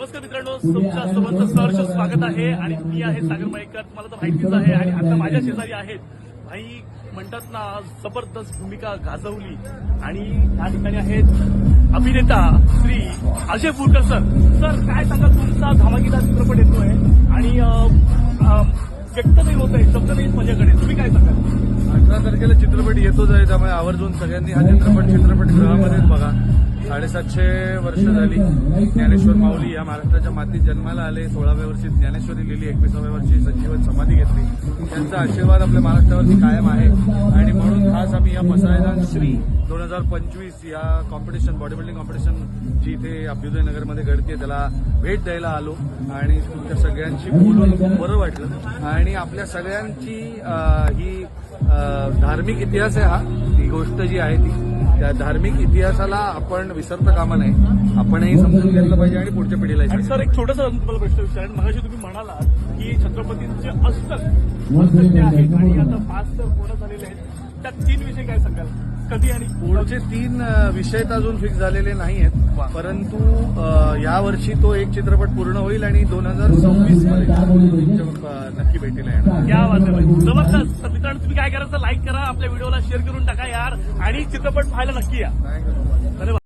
नमस्कार मित्रांनो, तुमच्या सर्वांचं सहर्ष स्वागत आहे. आणि मी आहे सागर मयेकर, तुम्हाला तर माहितीच आहे. आणि आता माझ्या शेजारी आहेत भाई, म्हणतात ना जबरदस्त भूमिका गाजवली. आणि या ठिकाणी आहेत अभिनेता श्री अजय फुरकर सर. सर काय सांगा, तुमचा धमाकेदार चित्रपट येतोय आणि व्यक्त नाही होत आहे, शब्द नाही माझ्याकडे, तुम्ही काय सांगाल? 18 तारखेला चित्रपट येतोच आहे, त्यामुळे आवर्जून सगळ्यांनी हा चित्रपटगृहामध्येच बघा. 750 वर्ष झाली ज्ञानेश्वर माऊली या महाराष्ट्राच्या मातीत जन्माला आले. 16व्या वर्षी ज्ञानेश्वरी लिहिली, 21व्या वर्षी संजीवन समाधी घेतली. त्यांचा आशीर्वाद आपल्या महाराष्ट्रावरती कायम आहे. आणि म्हणून खास आम्ही या पसायदान श्री 2025 या कॉम्पिटिशन, बॉडी बिल्डिंग कॉम्पिटिशन जी इथे अभ्युदय नगरमध्ये घडते, त्याला भेट द्यायला आलो. आणि तुमच्या सगळ्यांशी बोलून बरं वाटलं. आणि आपल्या सगळ्यांची ही धार्मिक इतिहास आहे. ही गोष्ट जी आहे ती, त्या धार्मिक इतिहासाला आपण विसरता कामा नये. आपणही समजून घेतलं पाहिजे आणि पुढच्या पिढीला. आणि सर एक छोटासा तुम्हाला प्रश्न विचारेन. मगाशी तुम्ही म्हणाला की छत्रपतींचे अष्टक जे आहेत आणि आता 5 तर पूर्ण झालेले आहेत, त्या 3 विषय काय सांगाल? कधी आणि पुढचे 3 विषय तर अजून फिक्स झालेले नाही आहेत, परंतु यावर्षी तो एक चित्रपट पूर्ण होईल आणि 2026 मध्ये नक्की भेटीला येणार. या वाजता जबरदस्त. तर मित्रांनो, तुम्ही काय करायचं, लाईक करा, आपल्या व्हिडिओला शेअर करून टाका यार, आणि चित्रपट पाहायला नक्की या. धन्यवाद.